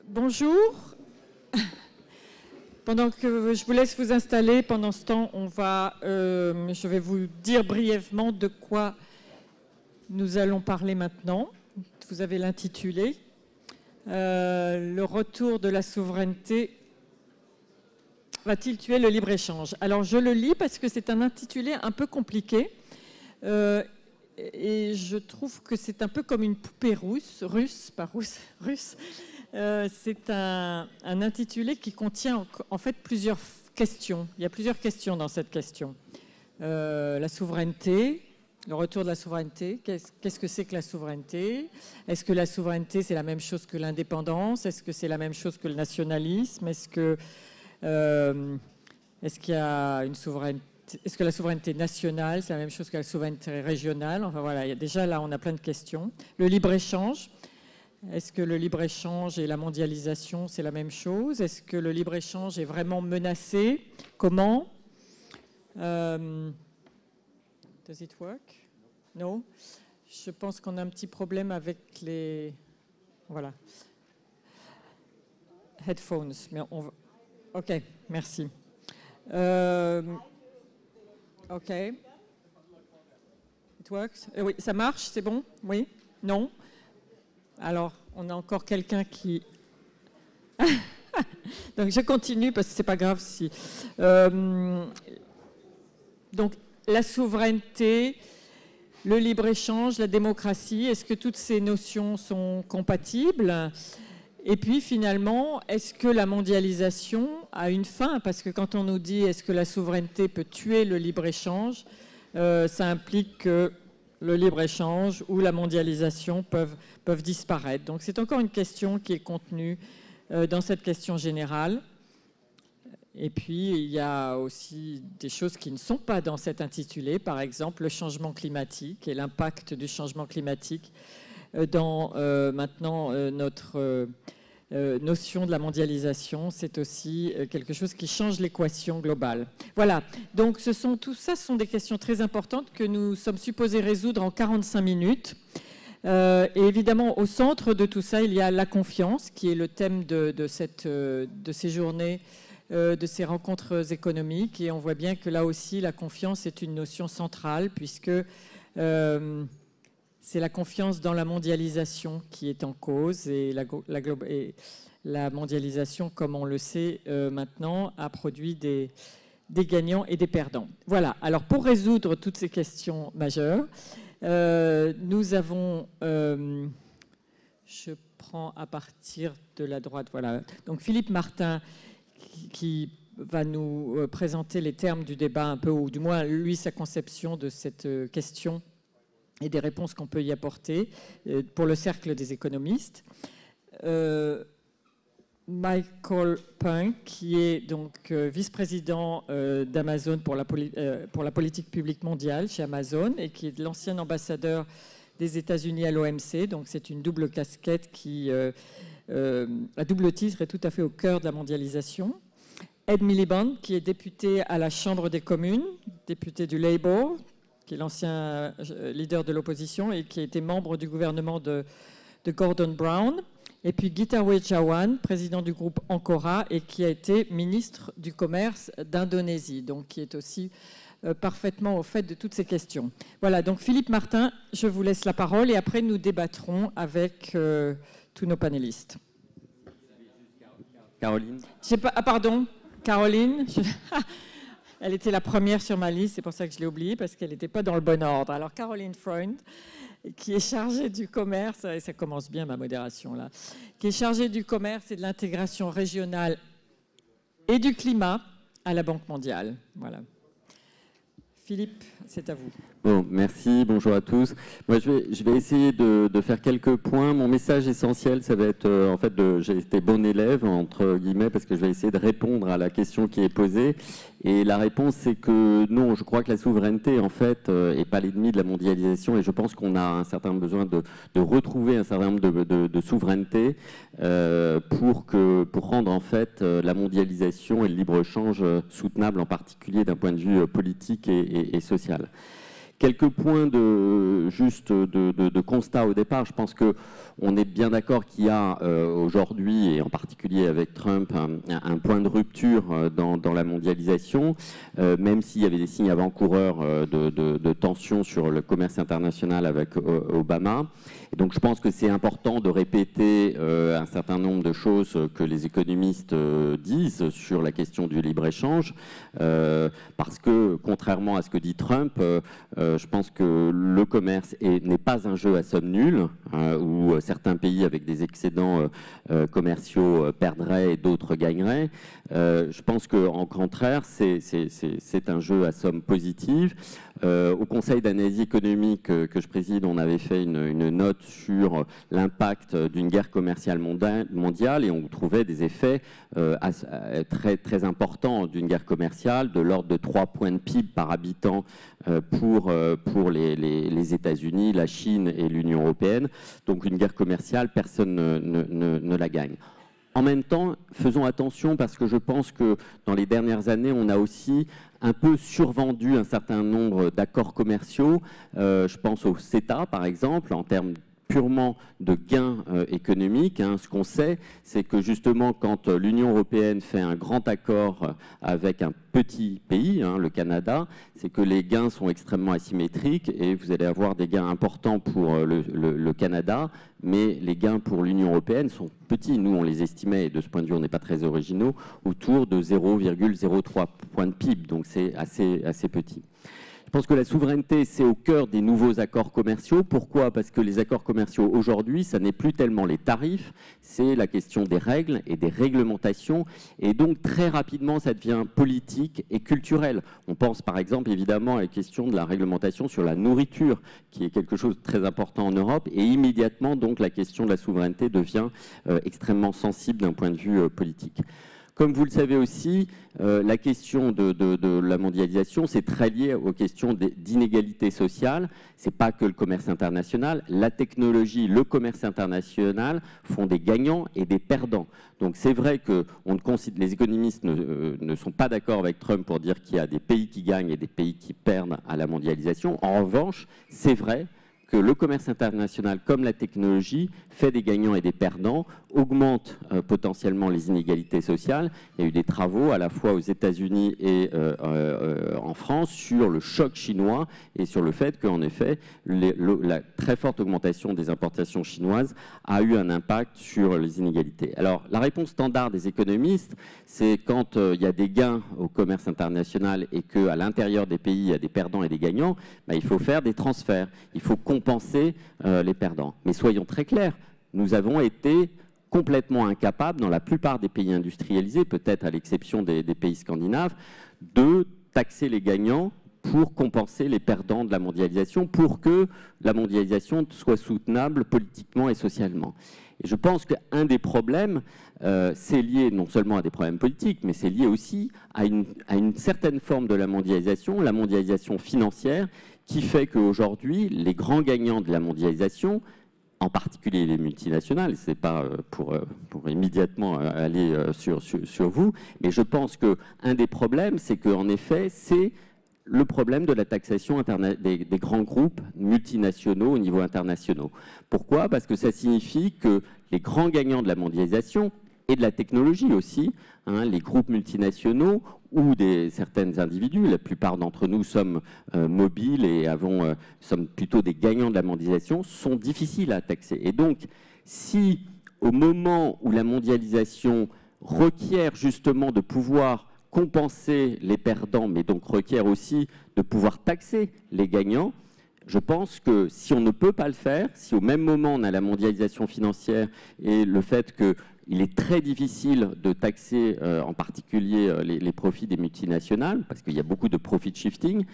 Bonjour. Pendant que je vous laisse vous installer, pendant ce temps, je vais vous dire brièvement de quoi nous allons parler maintenant. Vous avez l'intitulé. Le retour de la souveraineté va-t-il tuer le libre-échange? Alors je le lis parce que c'est un intitulé un peu compliqué. Et je trouve que c'est un peu comme une poupée russe. C'est un intitulé qui contient en fait plusieurs questions. Il y a plusieurs questions dans cette question. La souveraineté, le retour de la souveraineté. Qu'est-ce que c'est que la souveraineté? Est-ce que la souveraineté, c'est la même chose que l'indépendance? Est-ce que c'est la même chose que le nationalisme? Est-ce qu'il y a une souveraineté? Est-ce que la souveraineté nationale, c'est la même chose que la souveraineté régionale? Enfin voilà, déjà là, on a plein de questions. Le libre-échange. Est-ce que le libre-échange et la mondialisation, c'est la même chose? Est-ce que le libre-échange est vraiment menacé? Comment? Does it work? No? Je pense qu'on a un petit problème avec les... Voilà. Headphones. Mais OK, merci. OK. It works? Oui, ça marche? C'est bon? Oui? Non? Alors, on a encore quelqu'un qui... Donc, je continue parce que c'est pas grave si... Donc, la souveraineté, le libre-échange, la démocratie, est-ce que toutes ces notions sont compatibles? Et puis, finalement, est-ce que la mondialisation a une fin? Parce que quand on nous dit est-ce que la souveraineté peut tuer le libre-échange, ça implique que le libre-échange ou la mondialisation peuvent disparaître. Donc c'est encore une question qui est contenue dans cette question générale. Et puis il y a aussi des choses qui ne sont pas dans cet intitulé, par exemple le changement climatique et l'impact du changement climatique dans maintenant notre notion de la mondialisation. C'est aussi quelque chose qui change l'équation globale. Voilà, donc tout ça ce sont des questions très importantes que nous sommes supposés résoudre en 45 minutes. Et évidemment, au centre de tout ça, il y a la confiance, qui est le thème de ces journées, de ces rencontres économiques. Et on voit bien que là aussi, la confiance est une notion centrale, puisque c'est la confiance dans la mondialisation qui est en cause. Et la mondialisation, comme on le sait maintenant, a produit des gagnants et des perdants. Voilà, alors pour résoudre toutes ces questions majeures, nous avons, je prends à partir de la droite, voilà, donc Philippe Martin qui va nous présenter les termes du débat un peu, ou du moins lui sa conception de cette question et des réponses qu'on peut y apporter pour le cercle des économistes. Michael Punk, qui est donc vice-président d'Amazon pour la politique publique mondiale chez Amazon et qui est l'ancien ambassadeur des États-Unis à l'OMC. Donc c'est une double casquette qui, à double titre, est tout à fait au cœur de la mondialisation. Ed Miliband, qui est député à la Chambre des communes, député du Labour, qui est l'ancien leader de l'opposition et qui a été membre du gouvernement de Gordon Brown. Et puis Gitawe Jawan, président du groupe Ancora et qui a été ministre du Commerce d'Indonésie, donc qui est aussi parfaitement au fait de toutes ces questions. Voilà, donc Philippe Martin, je vous laisse la parole et après nous débattrons avec tous nos panélistes. Caroline. Ah pardon, Caroline. Elle était la première sur ma liste, c'est pour ça que je l'ai oubliée, parce qu'elle n'était pas dans le bon ordre. Alors Caroline Freund, qui est chargée du commerce, et ça commence bien ma modération là, qui est chargée du commerce et de l'intégration régionale et du climat à la Banque mondiale. Voilà. Philippe, c'est à vous. Bon, merci, bonjour à tous. Moi, je vais essayer de faire quelques points. Mon message essentiel, ça va être, en fait, j'ai été bon élève, entre guillemets, parce que je vais essayer de répondre à la question qui est posée. Et la réponse, c'est que non, je crois que la souveraineté, en fait, n'est pas l'ennemi de la mondialisation. Et je pense qu'on a un certain besoin de retrouver un certain nombre de souveraineté pour rendre, en fait, la mondialisation et le libre-échange soutenables, en particulier d'un point de vue politique et social. Quelques points de constat au départ. Je pense qu'on est bien d'accord qu'il y a aujourd'hui, et en particulier avec Trump, un point de rupture dans la mondialisation, même s'il y avait des signes avant-coureurs de tension sur le commerce international avec Obama. Et donc je pense que c'est important de répéter un certain nombre de choses que les économistes disent sur la question du libre-échange, parce que contrairement à ce que dit Trump, je pense que le commerce n'est pas un jeu à somme nulle, où certains pays avec des excédents commerciaux perdraient et d'autres gagneraient. Je pense qu'en contraire, c'est un jeu à somme positive. Au Conseil d'analyse économique que je préside, on avait fait une note sur l'impact d'une guerre commerciale mondiale et on trouvait des effets très, très importants d'une guerre commerciale, de l'ordre de 3 points de PIB par habitant pour les États-Unis, la Chine et l'Union européenne. Donc une guerre commerciale, personne ne la gagne. En même temps, faisons attention parce que je pense que dans les dernières années, on a aussi un peu survendu un certain nombre d'accords commerciaux. Je pense au CETA, par exemple, en termes purement de gains économiques. Ce qu'on sait, c'est que justement, quand l'Union européenne fait un grand accord avec un petit pays, le Canada, c'est que les gains sont extrêmement asymétriques et vous allez avoir des gains importants pour le Canada, mais les gains pour l'Union européenne sont petits. Nous, on les estimait, et de ce point de vue, on n'est pas très originaux, autour de 0,03 points de PIB, donc c'est assez petit. Je pense que la souveraineté, c'est au cœur des nouveaux accords commerciaux. Pourquoi? Parce que les accords commerciaux aujourd'hui, ça n'est plus tellement les tarifs, c'est la question des règles et des réglementations. Et donc, très rapidement, ça devient politique et culturel. On pense par exemple, évidemment, à la question de la réglementation sur la nourriture, qui est quelque chose de très important en Europe. Et immédiatement, donc, la question de la souveraineté devient extrêmement sensible d'un point de vue politique. Comme vous le savez aussi, la question de la mondialisation, c'est très lié aux questions d'inégalité sociale. Ce n'est pas que le commerce international. La technologie, le commerce international font des gagnants et des perdants. Donc c'est vrai que les économistes ne sont pas d'accord avec Trump pour dire qu'il y a des pays qui gagnent et des pays qui perdent à la mondialisation. En revanche, c'est vrai que le commerce international, comme la technologie, fait des gagnants et des perdants, augmente potentiellement les inégalités sociales. Il y a eu des travaux à la fois aux États-Unis et en France sur le choc chinois et sur le fait qu'en effet, la très forte augmentation des importations chinoises a eu un impact sur les inégalités. Alors, la réponse standard des économistes, c'est quand il y a des gains au commerce international et qu'à l'intérieur des pays, il y a des perdants et des gagnants, il faut faire des transferts, il faut compenser les perdants. Mais soyons très clairs, nous avons été complètement incapables, dans la plupart des pays industrialisés, peut-être à l'exception des pays scandinaves, de taxer les gagnants pour compenser les perdants de la mondialisation, pour que la mondialisation soit soutenable politiquement et socialement. Et je pense qu'un des problèmes, c'est lié non seulement à des problèmes politiques, mais c'est lié aussi à une certaine forme de la mondialisation financière, qui fait qu'aujourd'hui, les grands gagnants de la mondialisation, en particulier les multinationales, ce n'est pas pour immédiatement aller sur vous, mais je pense qu'un des problèmes, c'est qu'en effet, c'est le problème de la taxation des grands groupes multinationaux au niveau international. Pourquoi? Parce que ça signifie que les grands gagnants de la mondialisation et de la technologie aussi, les groupes multinationaux ou certains individus, la plupart d'entre nous sommes mobiles et sommes plutôt des gagnants de la mondialisation, sont difficiles à taxer. Et donc, si au moment où la mondialisation requiert justement de pouvoir compenser les perdants, mais donc requiert aussi de pouvoir taxer les gagnants, je pense que si on ne peut pas le faire, si au même moment on a la mondialisation financière et le fait qu'il est très difficile de taxer en particulier les profits des multinationales, parce qu'il y a beaucoup de profit shifting,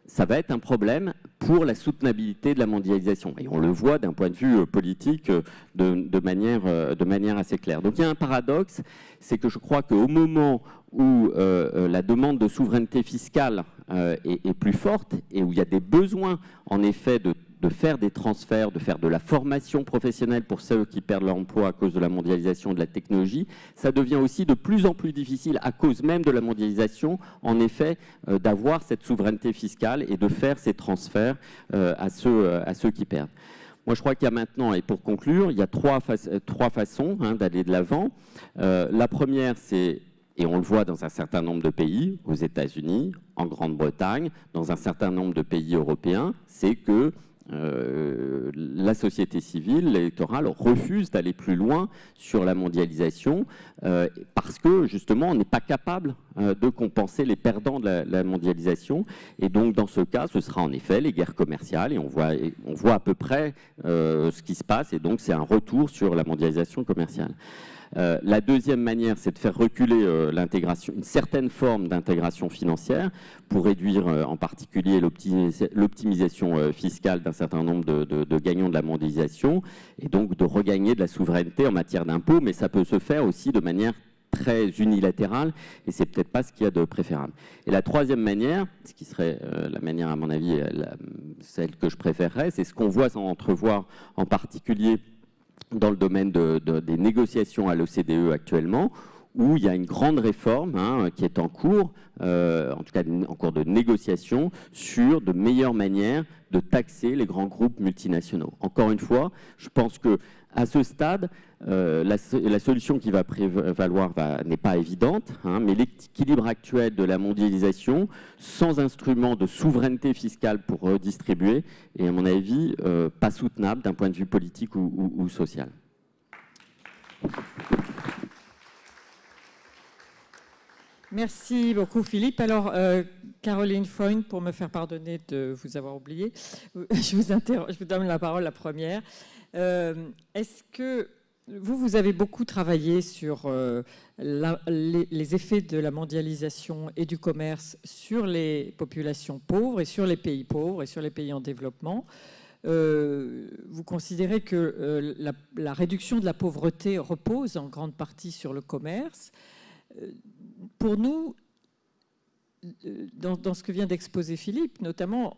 ça va être un problème pour la soutenabilité de la mondialisation. Et on le voit d'un point de vue politique de manière assez claire. Donc il y a un paradoxe, c'est que je crois qu'au moment où la demande de souveraineté fiscale est plus forte et où il y a des besoins en effet de faire des transferts, de faire de la formation professionnelle pour ceux qui perdent leur emploi à cause de la mondialisation de la technologie, ça devient aussi de plus en plus difficile à cause même de la mondialisation, en effet, d'avoir cette souveraineté fiscale et de faire ces transferts à ceux qui perdent. Moi, je crois qu'il y a maintenant, et pour conclure, il y a trois façons d'aller de l'avant. La première, c'est, et on le voit dans un certain nombre de pays, aux États-Unis, en Grande-Bretagne, dans un certain nombre de pays européens, c'est que la société civile, l'électorale, refuse d'aller plus loin sur la mondialisation parce que, justement, on n'est pas capable de compenser les perdants de la mondialisation. Et donc, dans ce cas, ce sera en effet les guerres commerciales. Et on voit à peu près ce qui se passe. Et donc, c'est un retour sur la mondialisation commerciale. La deuxième manière, c'est de faire reculer l'intégration, une certaine forme d'intégration financière pour réduire en particulier l'optimisation fiscale d'un certain nombre de gagnants de la mondialisation et donc de regagner de la souveraineté en matière d'impôts, mais ça peut se faire aussi de manière très unilatérale et c'est peut-être pas ce qu'il y a de préférable. Et la troisième manière, ce qui serait la manière à mon avis celle que je préférerais, c'est ce qu'on voit sans entrevoir en particulier dans le domaine des négociations à l'OCDE actuellement, où il y a une grande réforme qui est en cours, en tout cas en cours de négociation, sur de meilleures manières de taxer les grands groupes multinationaux. Encore une fois, je pense qu'à ce stade, la solution qui va prévaloir n'est pas évidente, mais l'équilibre actuel de la mondialisation, sans instrument de souveraineté fiscale pour redistribuer, est à mon avis pas soutenable d'un point de vue politique ou social. Merci beaucoup Philippe. Alors Caroline Freund, pour me faire pardonner de vous avoir oublié, je vous donne la parole la première. Est-ce que vous avez beaucoup travaillé sur les effets de la mondialisation et du commerce sur les populations pauvres et sur les pays pauvres et sur les pays en développement. Vous considérez que la réduction de la pauvreté repose en grande partie sur le commerce. Pour nous, dans ce que vient d'exposer Philippe, notamment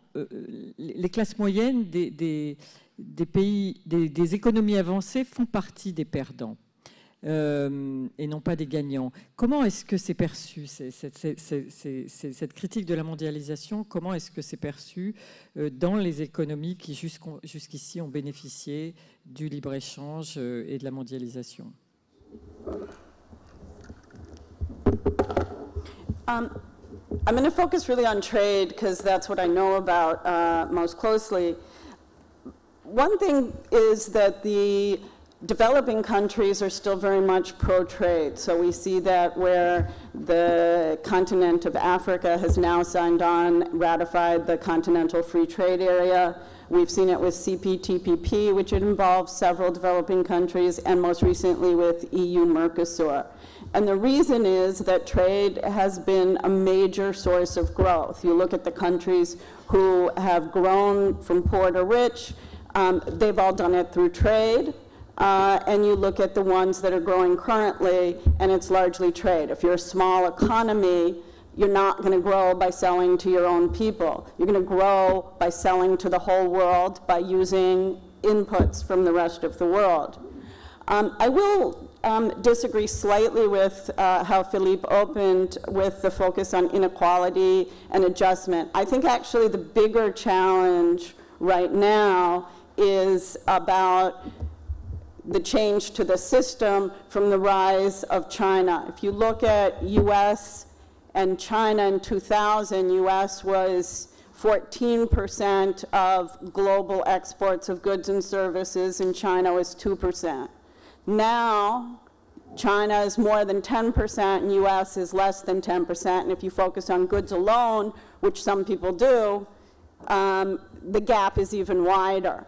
les classes moyennes des pays, des économies avancées font partie des perdants et non pas des gagnants. Comment est-ce que c'est perçu, cette critique de la mondialisation, comment est-ce que c'est perçu dans les économies qui jusqu'ici ont bénéficié du libre-échange et de la mondialisation? I'm going to focus really on trade because that's what I know about most closely. One thing is that the developing countries are still very much pro-trade. So we see that where the continent of Africa has now signed on, ratified the Continental Free Trade Area. We've seen it with CPTPP, which involves several developing countries, and most recently with EU-Mercosur. And the reason is that trade has been a major source of growth. You look at the countries who have grown from poor to rich, they've all done it through trade. And you look at the ones that are growing currently, and it's largely trade. If you're a small economy, you're not going to grow by selling to your own people. You're going to grow by selling to the whole world, by using inputs from the rest of the world. I will disagree slightly with how Philippe opened with the focus on inequality and adjustment. I think actually the bigger challenge right now is about the change to the system from the rise of China. If you look at US and China in 2000, US was 14% of global exports of goods and services, and China was 2%. Now, China is more than 10%, and US is less than 10%, and if you focus on goods alone, which some people do, the gap is even wider.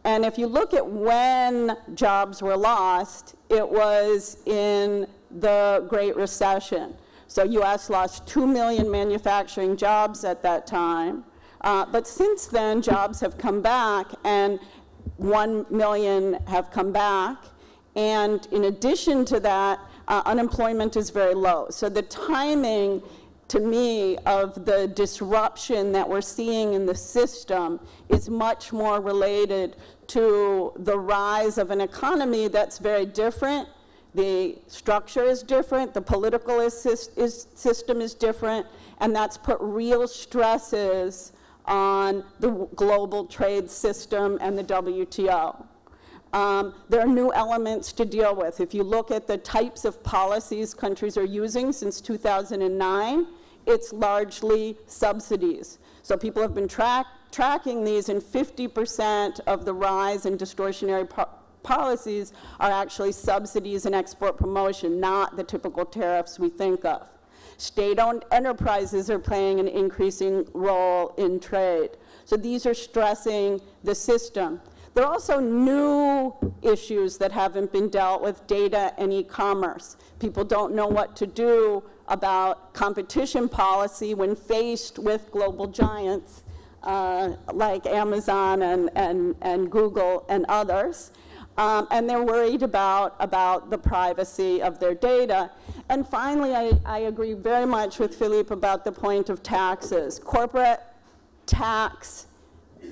And if you look at when jobs were lost, it was in the Great Recession. So US lost 2 million manufacturing jobs at that time. But since then, jobs have come back, and 1 million have come back. And in addition to that, unemployment is very low. So the timing to me, of the disruption that we're seeing in the system is much more related to the rise of an economy that's very different. The structure is different, the political system is different, and that's put real stresses on the global trade system and the WTO. There are new elements to deal with. If you look at the types of policies countries are using since 2009, it's largely subsidies. So people have been tracking these, and 50% of the rise in distortionary policies are actually subsidies and export promotion, not the typical tariffs we think of. State-owned enterprises are playing an increasing role in trade. So these are stressing the system. There are also new issues that haven't been dealt with, data and e-commerce. People don't know what to do about competition policy when faced with global giants like Amazon and Google and others. And they're worried about the privacy of their data. And finally, I agree very much with Philippe about the point of taxes. Corporate tax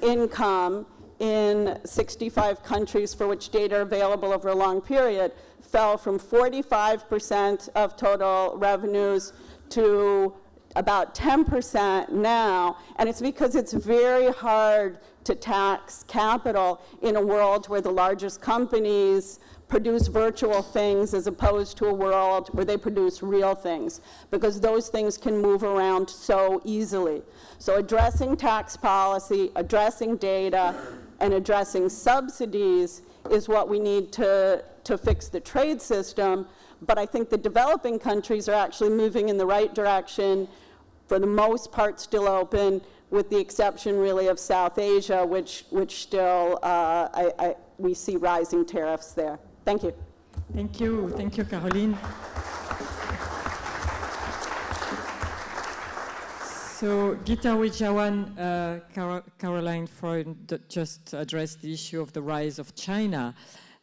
income in 65 countries for which data are available over a long period fell from 45% of total revenues to about 10% now, and it's because it's very hard to tax capital in a world where the largest companies produce virtual things as opposed to a world where they produce real things, because those things can move around so easily. So addressing tax policy, addressing data, and addressing subsidies is what we need to fix the trade system. But I think the developing countries are actually moving in the right direction, for the most part still open, with the exception really of South Asia, which still we see rising tariffs there. Thank you. Thank you, Caroline. So Gita Wijawan, Caroline Freund just addressed the issue of the rise of China,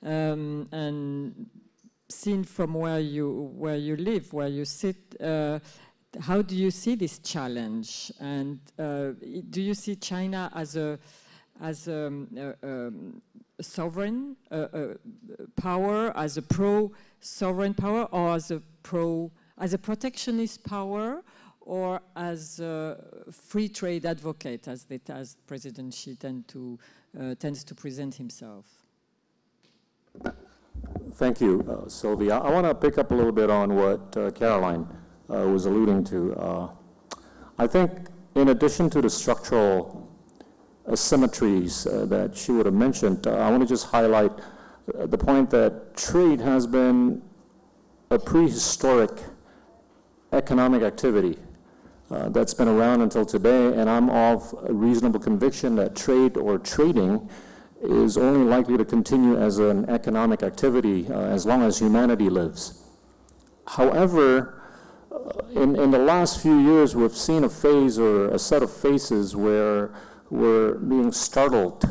and seen from where you live, where you sit, how do you see this challenge? And do you see China as a sovereign power, as a pro-sovereign power, or as a protectionist power, or as a free trade advocate, as President Xi tends to present himself? Thank you, Sylvia. I want to pick up a little bit on what Caroline was alluding to. I think in addition to the structural asymmetries that she would have mentioned, I want to just highlight the point that trade has been a prehistoric economic activity that's been around until today, and I'm of a reasonable conviction that trade or trading is only likely to continue as an economic activity as long as humanity lives. However, in the last few years, we've seen a phase or a set of phases where we're being startled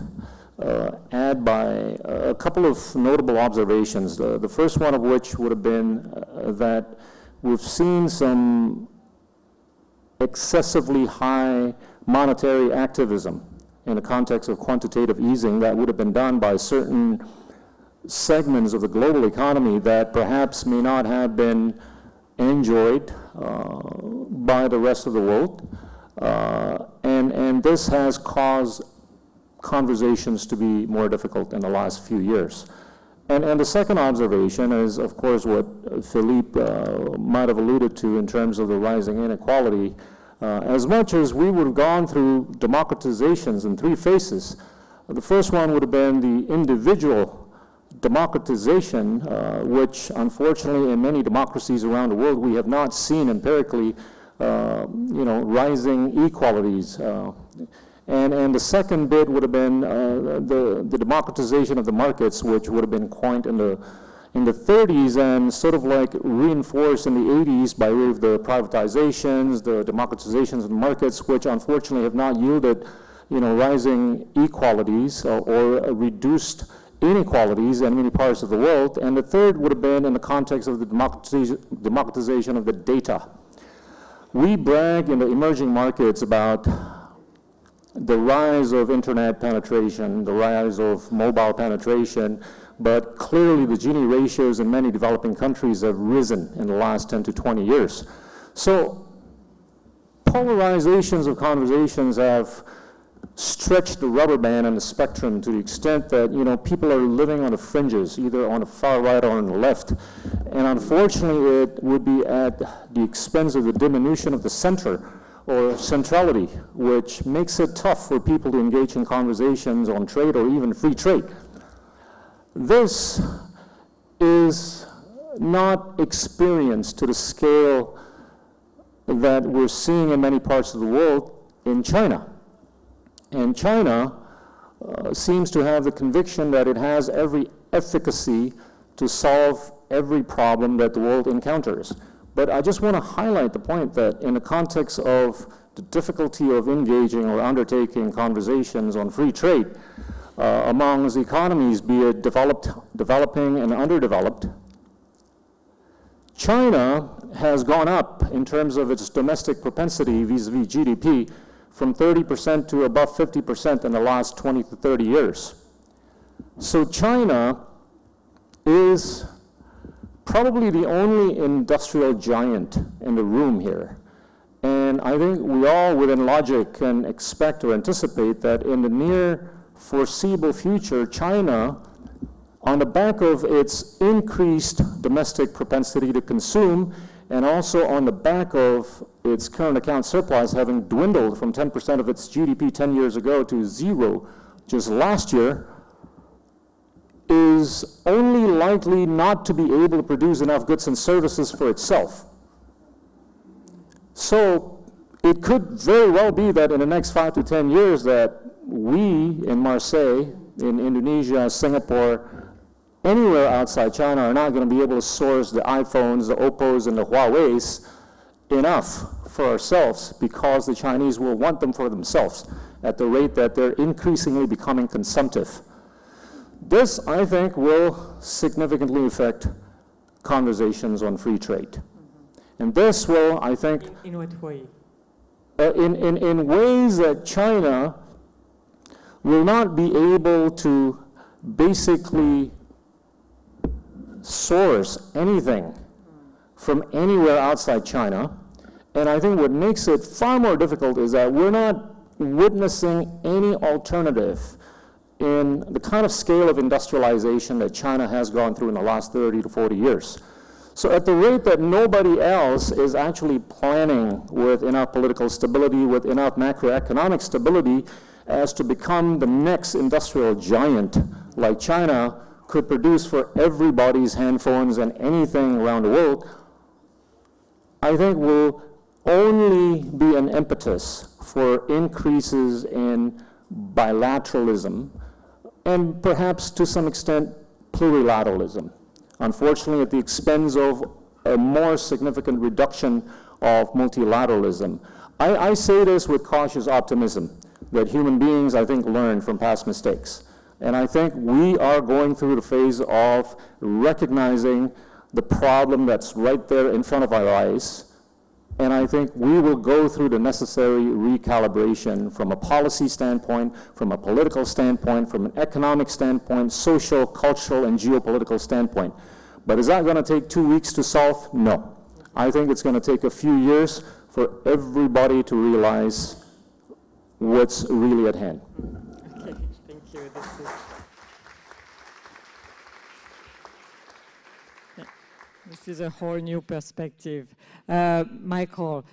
by a couple of notable observations. The first one of which would have been that we've seen some excessively high monetary activism in the context of quantitative easing that would have been done by certain segments of the global economy that perhaps may not have been enjoyed by the rest of the world. And this has caused conversations to be more difficult in the last few years. And the second observation is, of course, what Philippe might have alluded to in terms of the rising inequality. As much as we would have gone through democratizations in three phases, the first one would have been the individual democratization, which unfortunately in many democracies around the world we have not seen empirically, rising inequalities. And the second bit would have been the democratization of the markets, which would have been coined in the 30s and sort of like reinforced in the 80s by way of the privatizations, the democratizations of the markets, which unfortunately have not yielded, rising equalities or reduced inequalities in many parts of the world. And the third would have been in the context of the democratization of the data. we brag in the emerging markets about the rise of internet penetration, the rise of mobile penetration, but clearly the Gini ratios in many developing countries have risen in the last 10 to 20 years. So polarizations of conversations have stretched the rubber band and the spectrum to the extent that, you know, people are living on the fringes, either on the far right or on the left. And unfortunately, it would be at the expense of the diminution of the center or centrality, which makes it tough for people to engage in conversations on trade or even free trade. This is not experienced to the scale that we're seeing in many parts of the world in China. And China seems to have the conviction that it has every efficacy to solve every problem that the world encounters. But I just want to highlight the point that in the context of the difficulty of engaging or undertaking conversations on free trade among the economies, be it developing and underdeveloped, China has gone up in terms of its domestic propensity vis-a-vis GDP from 30% to above 50% in the last 20 to 30 years. So China is probably the only industrial giant in the room here. And I think we all within logic can expect or anticipate that in the near foreseeable future, China, on the back of its increased domestic propensity to consume, and also on the back of its current account surplus having dwindled from 10% of its GDP 10 years ago to 0 just last year, is only likely not to be able to produce enough goods and services for itself. So it could very well be that in the next 5 to 10 years that we in Marseille, in Indonesia, Singapore, anywhere outside China are not going to be able to source the iPhones, the Oppos, and the Huaweis enough for ourselves because the Chinese will want them for themselves at the rate that they're increasingly becoming consumptive. This, I think, will significantly affect conversations on free trade. And this will, I think... In what way? In ways that China will not be able to basically source anything from anywhere outside China. And I think what makes it far more difficult is that we're not witnessing any alternative in the kind of scale of industrialization that China has gone through in the last 30 to 40 years. So at the rate that nobody else is actually planning with enough political stability, with enough macroeconomic stability as to become the next industrial giant like China could produce for everybody's handphones and anything around the world, I think will only be an impetus for increases in bilateralism and perhaps to some extent plurilateralism. Unfortunately, at the expense of a more significant reduction of multilateralism. I say this with cautious optimism, that human beings, I think, learn from past mistakes. And I think we are going through the phase of recognizing the problem that's right there in front of our eyes. And I think we will go through the necessary recalibration from a policy standpoint, from a political standpoint, from an economic standpoint, social, cultural, and geopolitical standpoint. But is that going to take 2 weeks to solve? No. I think it's going to take a few years for everybody to realize what's really at hand. Okay, thank you. This is a whole new perspective. Michael,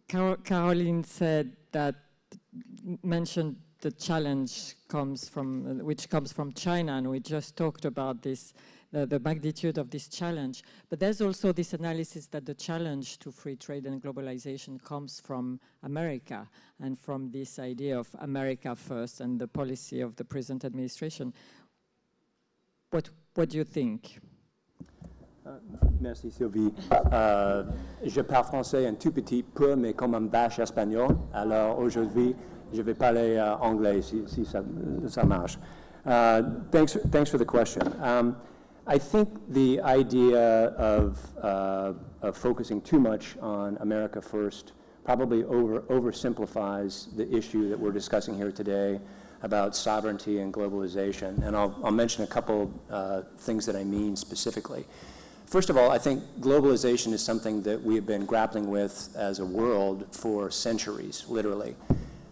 Caroline mentioned the challenge which comes from China, and we just talked about this, the magnitude of this challenge. But there's also this analysis that the challenge to free trade and globalization comes from America and from this idea of America first and the policy of the present administration. What do you think? Merci Sylvie. Je parle français un tout petit peu, mais comme un bâche espagnol. Alors aujourd'hui, je vais parler anglais si ça marche. Thanks for the question. I think the idea of focusing too much on America First probably oversimplifies the issue that we're discussing here today about sovereignty and globalization. And I'll mention a couple things that I mean specifically. First of all, I think globalization is something that we have been grappling with as a world for centuries, literally.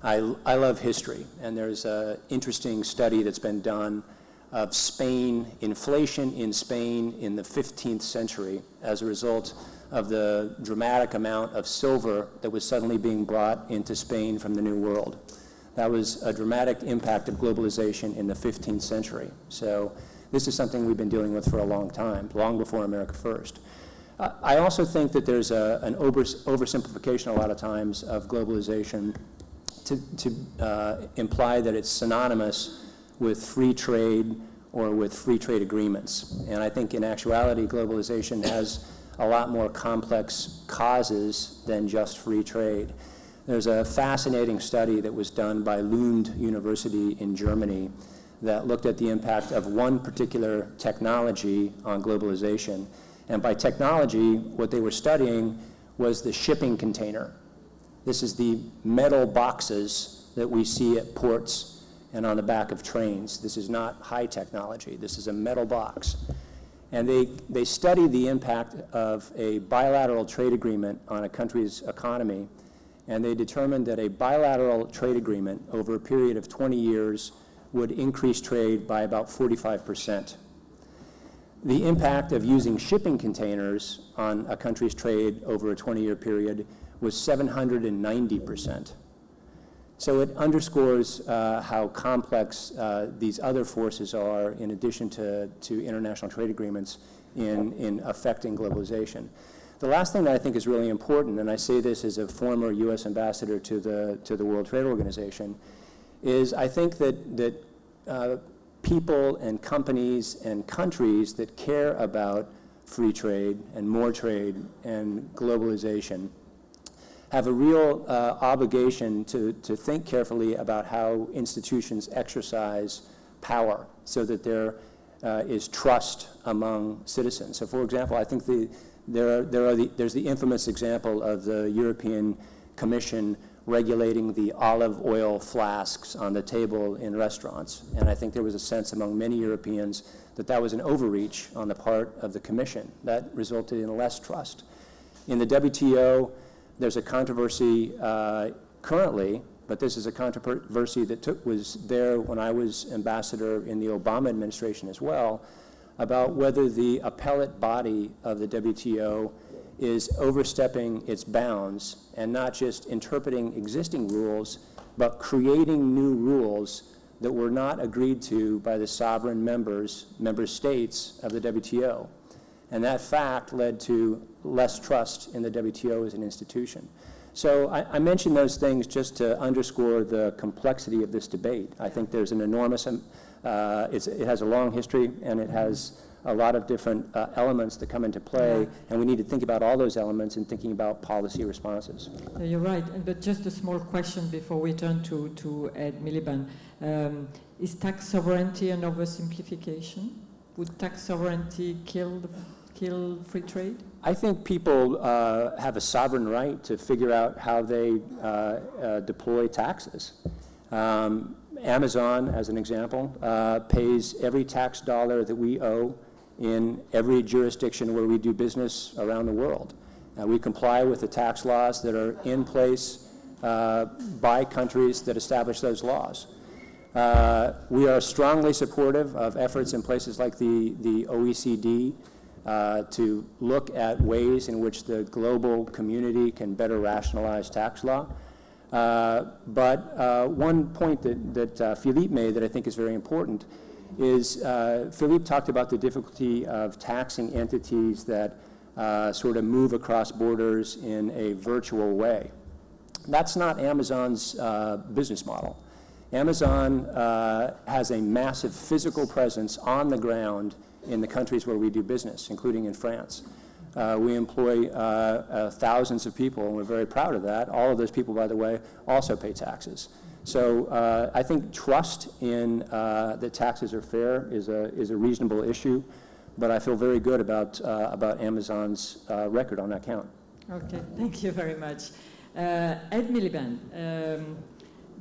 I love history, and there's an interesting study that's been done of Spain, inflation in Spain in the 15th century as a result of the dramatic amount of silver that was suddenly being brought into Spain from the New World. That was a dramatic impact of globalization in the 15th century. So this is something we've been dealing with for a long time, long before America First. I also think that there's an oversimplification a lot of times of globalization to imply that it's synonymous with free trade or with free trade agreements. And I think in actuality, globalization has a lot more complex causes than just free trade. There's a fascinating study that was done by Lund University in Germany that looked at the impact of one particular technology on globalization. And by technology, what they were studying was the shipping container. This is the metal boxes that we see at ports and on the back of trains. This is not high technology. This is a metal box. And they studied the impact of a bilateral trade agreement on a country's economy, and they determined that a bilateral trade agreement over a period of 20 years would increase trade by about 45%. The impact of using shipping containers on a country's trade over a 20-year period was 790%. So it underscores how complex these other forces are in addition to international trade agreements in affecting globalization. The last thing that I think is really important, and I say this as a former U.S. ambassador to the World Trade Organization, is I think that people and companies and countries that care about free trade and more trade and globalization have a real obligation to think carefully about how institutions exercise power so that there is trust among citizens. So for example, I think there's the infamous example of the European Commission regulating the olive oil flasks on the table in restaurants. And I think there was a sense among many Europeans that that was an overreach on the part of the Commission. That resulted in less trust. In the WTO, there's a controversy currently, but this is a controversy that was there when I was ambassador in the Obama administration as well, about whether the appellate body of the WTO is overstepping its bounds and not just interpreting existing rules, but creating new rules that were not agreed to by the sovereign member states of the WTO. And that fact led to less trust in the WTO as an institution. So I mention those things just to underscore the complexity of this debate. I think there's an enormous, it has a long history, and it has a lot of different elements that come into play, and we need to think about all those elements in thinking about policy responses. You're right, but just a small question before we turn to Ed Miliband. Is tax sovereignty an oversimplification? Would tax sovereignty kill free trade? I think people have a sovereign right to figure out how they deploy taxes. Amazon, as an example, pays every tax dollar that we owe in every jurisdiction where we do business around the world. We comply with the tax laws that are in place by countries that establish those laws. We are strongly supportive of efforts in places like the OECD to look at ways in which the global community can better rationalize tax law. But one point that Philippe made that I think is very important is Philippe talked about the difficulty of taxing entities that sort of move across borders in a virtual way. That's not Amazon's business model. Amazon has a massive physical presence on the ground in the countries where we do business, including in France. We employ thousands of people, and we're very proud of that. All of those people, by the way, also pay taxes. So I think trust in that taxes are fair is a reasonable issue. but I feel very good about Amazon's record on that count. Okay, thank you very much. Ed Miliband,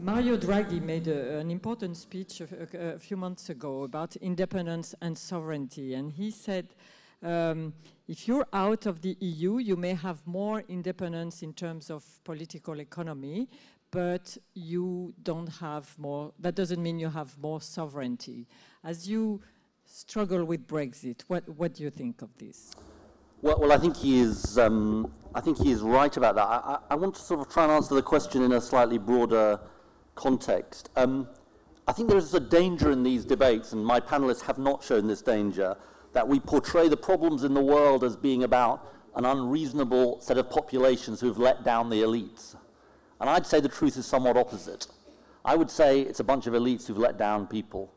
Mario Draghi made an important speech a few months ago about independence and sovereignty, and he said, if you're out of the EU, you may have more independence in terms of political economy, but you don't have more, that doesn't mean you have more sovereignty. As you struggle with Brexit, what do you think of this? Well, I think he is right about that. I want to sort of try and answer the question in a slightly broader context. I think there is a danger in these debates, and my panelists have not shown this danger, that we portray the problems in the world as being about an unreasonable set of populations who've let down the elites. And I'd say the truth is somewhat opposite. I would say it's a bunch of elites who've let down people.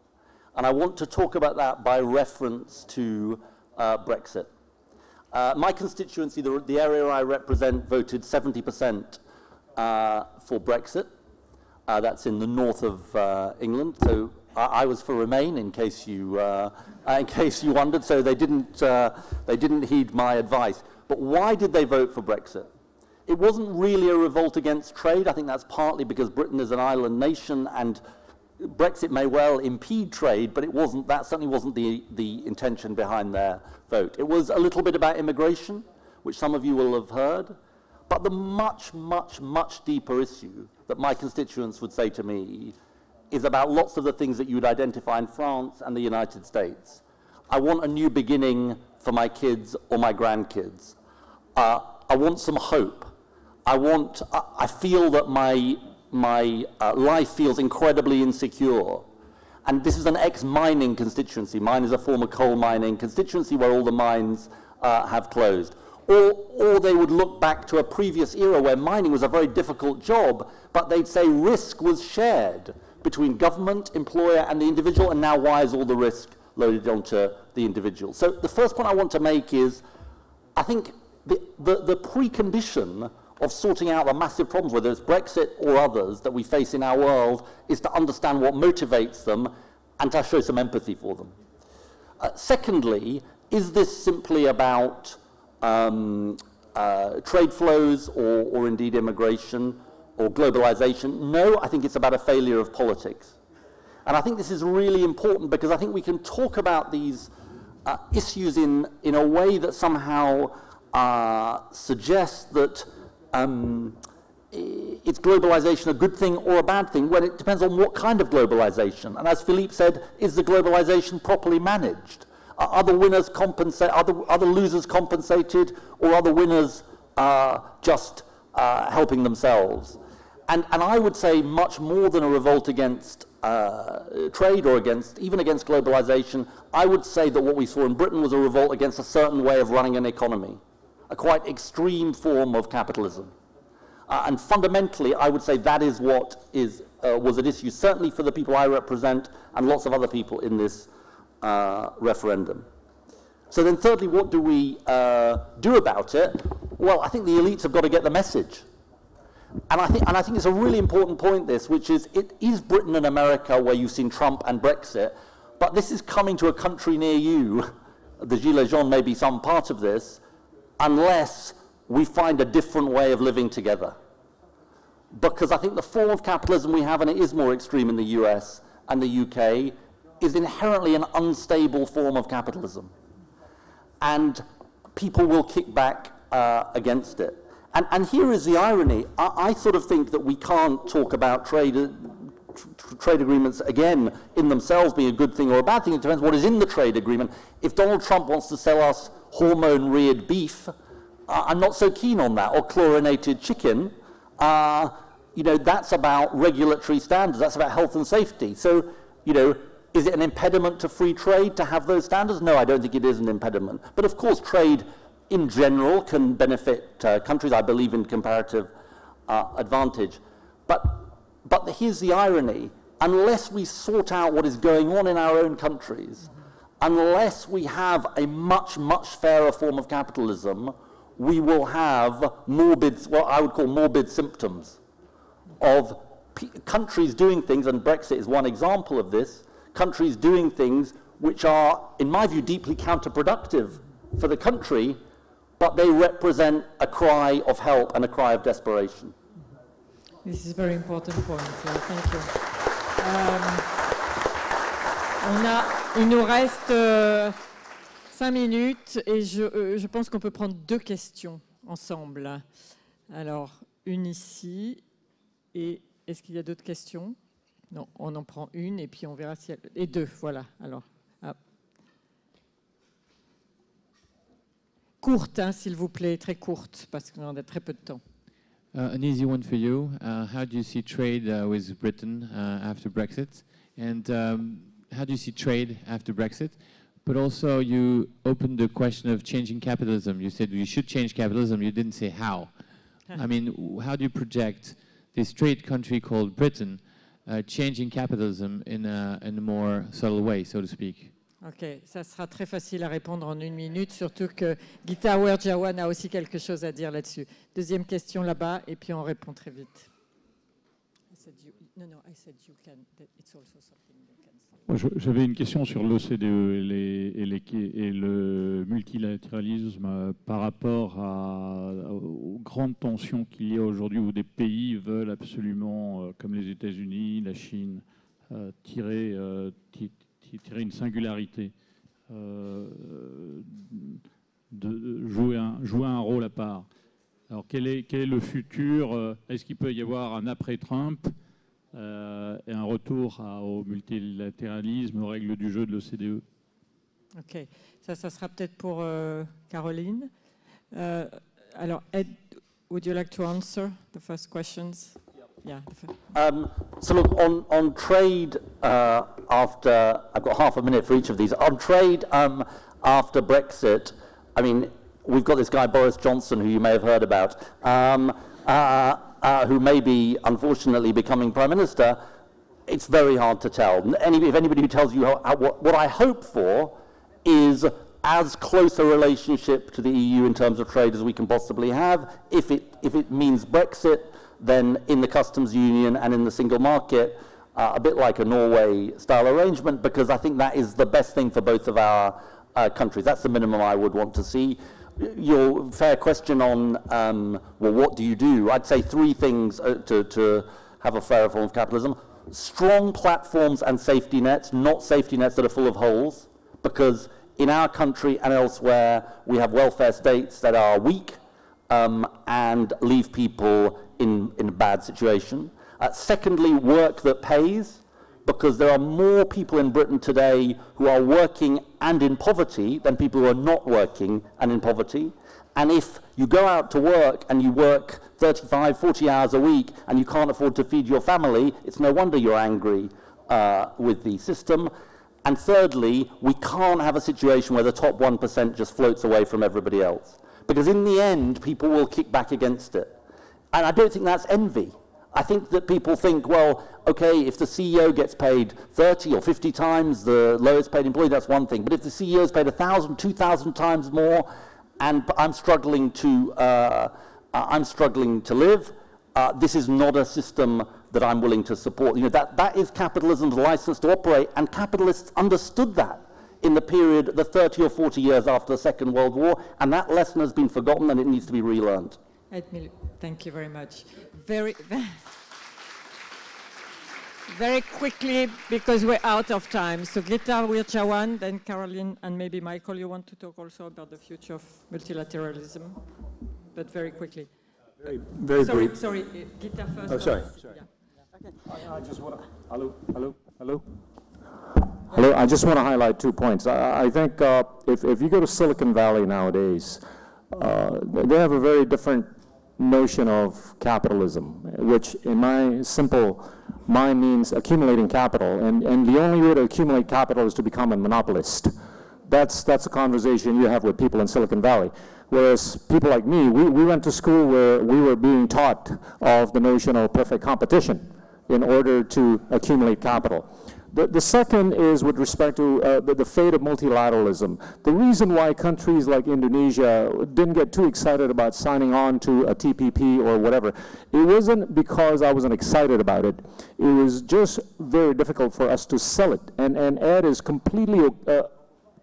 And I want to talk about that by reference to Brexit. My constituency, the area I represent, voted 70% for Brexit. That's in the north of England. So I was for Remain, in case you wondered. So they didn't heed my advice. But why did they vote for Brexit? It wasn't really a revolt against trade. I think that's partly because Britain is an island nation, and Brexit may well impede trade, but that certainly wasn't the intention behind their vote. It was a little bit about immigration, which some of you will have heard, but the much, much, much deeper issue that my constituents would say to me is about lots of the things that you would identify in France and the United States. I want a new beginning for my kids or my grandkids. I want some hope. I feel that my life feels incredibly insecure. And this is an ex-mining constituency. Mine is a former coal mining constituency where all the mines have closed. Or they would look back to a previous era where mining was a very difficult job, but they'd say risk was shared between government, employer, and the individual, and now why is all the risk loaded onto the individual? So the first point I want to make is, I think the precondition of sorting out the massive problems, whether it's Brexit or others that we face in our world, is to understand what motivates them and to show some empathy for them. Secondly, is this simply about trade flows or indeed immigration or globalization? No, I think it's about a failure of politics. And I think this is really important because I think we can talk about these issues in a way that somehow suggests that is globalization a good thing or a bad thing? Well, it depends on what kind of globalization. And as Philippe said, is the globalization properly managed? Are the winners compensated, are the losers compensated, or are the winners just helping themselves? And I would say much more than a revolt against trade or even against globalization, I would say that what we saw in Britain was a revolt against a certain way of running an economy, a quite extreme form of capitalism. And fundamentally, I would say that is what was at issue, certainly for the people I represent and lots of other people in this referendum. So then thirdly, what do we do about it? Well, I think the elites have got to get the message. And I think it's a really important point, this, which is, it is Britain and America where you've seen Trump and Brexit, but this is coming to a country near you. The Gilets jaunes may be some part of this, unless we find a different way of living together. Because I think the form of capitalism we have, and it is more extreme in the US and the UK, is inherently an unstable form of capitalism. And people will kick back against it. And here is the irony. I sort of think that we can't talk about trade agreements, again, in themselves being a good thing or a bad thing. It depends what is in the trade agreement. If Donald Trump wants to sell us hormone-reared beef, I'm not so keen on that, or chlorinated chicken. You know, that's about regulatory standards. That's about health and safety. So, you know, is it an impediment to free trade to have those standards? No, I don't think it is an impediment. But of course, trade in general can benefit countries. I believe in comparative advantage. But here's the irony. Unless we sort out what is going on in our own countries, unless we have a much, much fairer form of capitalism, we will have morbid, what I would call morbid symptoms of countries doing things, and Brexit is one example of this, countries doing things which are, in my view, deeply counterproductive for the country, but they represent a cry of help and a cry of desperation. This is a very important point. Thank you. Il nous reste 5 minutes et je pense qu'on peut prendre 2 questions ensemble. Alors, une ici et est-ce qu'il y a d'autres questions? Non, on en prend une et puis on verra si... Et 2, voilà. Alors, courte, hein, s'il vous plaît, très courte, parce qu'on a très peu de temps. An easy one for you. How do you see trade with Britain after Brexit? And how do you see trade after Brexit? But also, you opened the question of changing capitalism. You said you should change capitalism. You didn't say how. I mean, how do you project this trade country called Britain changing capitalism in a more subtle way, so to speak? Ok, ça sera très facile à répondre en 1 minute, surtout que Gita Werjawan a aussi quelque chose à dire là-dessus. Deuxième question là-bas, et puis on répond très vite. J'avais une question sur l'OCDE et le multilatéralisme par rapport aux grandes tensions qu'il y a aujourd'hui où des pays veulent absolument, comme les États-Unis, la Chine, tirer une singularité, de jouer un rôle à part. Alors quel est le futur? Est-ce qu'il peut y avoir un après-Trump et un retour au multilatéralisme, aux règles du jeu de l'OCDE? Ok, ça sera peut-être pour Caroline. Alors Ed, would you like to answer the first questions? Yeah. So look, on trade, after, I've got half a minute for each of these. On trade, after Brexit, I mean, we've got this guy Boris Johnson, who you may have heard about, who may be, unfortunately, becoming Prime Minister. It's very hard to tell. If anybody who tells you what I hope for is as close a relationship to the EU in terms of trade as we can possibly have. If it means Brexit, then in the customs union and in the single market, a bit like a Norway-style arrangement, because I think that is the best thing for both of our countries. That's the minimum I would want to see. Your fair question on, well, what do you do? I'd say 3 things to have a fair form of capitalism. Strong platforms and safety nets, not safety nets that are full of holes, because in our country and elsewhere, we have welfare states that are weak and leave people in a bad situation. Secondly, work that pays, because there are more people in Britain today who are working and in poverty than people who are not working and in poverty. And if you go out to work and you work 35, 40 hours a week and you can't afford to feed your family, it's no wonder you're angry with the system. And thirdly, we can't have a situation where the top 1% just floats away from everybody else. Because in the end, people will kick back against it. And I don't think that's envy. I think that people think, well, okay, if the CEO gets paid 30 or 50 times the lowest paid employee, that's one thing. But if the CEO is paid 1,000, 2,000 times more, and I'm struggling to live, this is not a system that I'm willing to support. You know, that is capitalism's license to operate, and capitalists understood that in the period, the 30 or 40 years after the Second World War, and that lesson has been forgotten and it needs to be relearned. Thank you very much. Very quickly, because we're out of time. So Gita Werjawan, then Caroline, and maybe Michael, you want to talk also about the future of multilateralism, but very quickly. Very brief. Sorry, Gita first. Oh, sorry. Yeah. I just want to, Hello, I just want to highlight 2 points. I think if you go to Silicon Valley nowadays, they have a very different notion of capitalism, which in my simple mind means accumulating capital. And the only way to accumulate capital is to become a monopolist. That's a conversation you have with people in Silicon Valley. Whereas people like me, we went to school where we were being taught of the notion of perfect competition in order to accumulate capital. The second is with respect to the fate of multilateralism. The reason why countries like Indonesia didn't get too excited about signing on to a TPP or whatever, it wasn't because I wasn't excited about it. It was just very difficult for us to sell it. And Ed is completely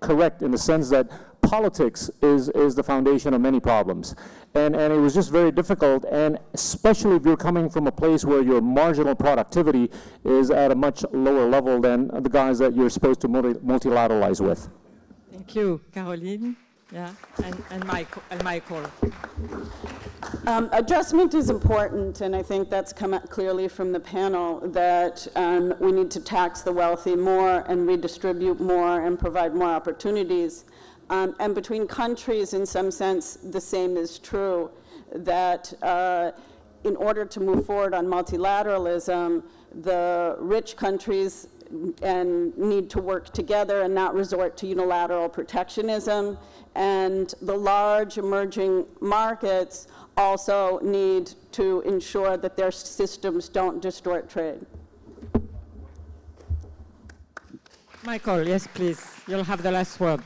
correct in the sense that politics is the foundation of many problems. And it was just very difficult, and especially if you're coming from a place where your marginal productivity is at a much lower level than the guys that you're supposed to multilateralize with. Thank you, Caroline. Yeah, and Michael. Adjustment is important, and I think that's come out clearly from the panel, that we need to tax the wealthy more and redistribute more and provide more opportunities. And between countries, in some sense, the same is true, that in order to move forward on multilateralism, the rich countries need to work together and not resort to unilateral protectionism. And the large emerging markets also need to ensure that their systems don't distort trade. Michael, yes, please. You'll have the last word.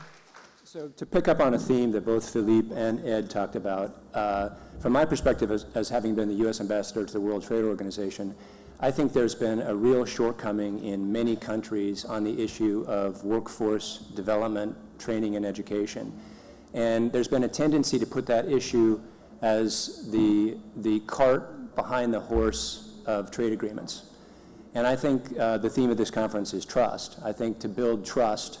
So to pick up on a theme that both Philippe and Ed talked about, from my perspective as having been the U.S. ambassador to the World Trade Organization, I think there's been a real shortcoming in many countries on the issue of workforce development, training, and education. And there's been a tendency to put that issue as the cart behind the horse of trade agreements. And I think the theme of this conference is trust. I think to build trust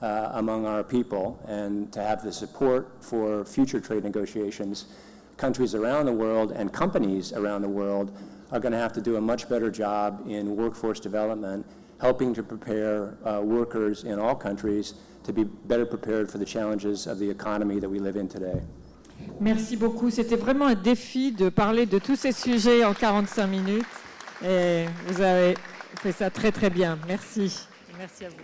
among our people and to have the support for future trade negotiations, countries around the world and companies around the world are going to have to do a much better job in workforce development, helping to prepare workers in all countries to be better prepared for the challenges of the economy that we live in today. Merci beaucoup. C'était vraiment un défi de parler de tous ces sujets en 45 minutes. Et vous avez fait ça très très bien. Merci. Merci à vous.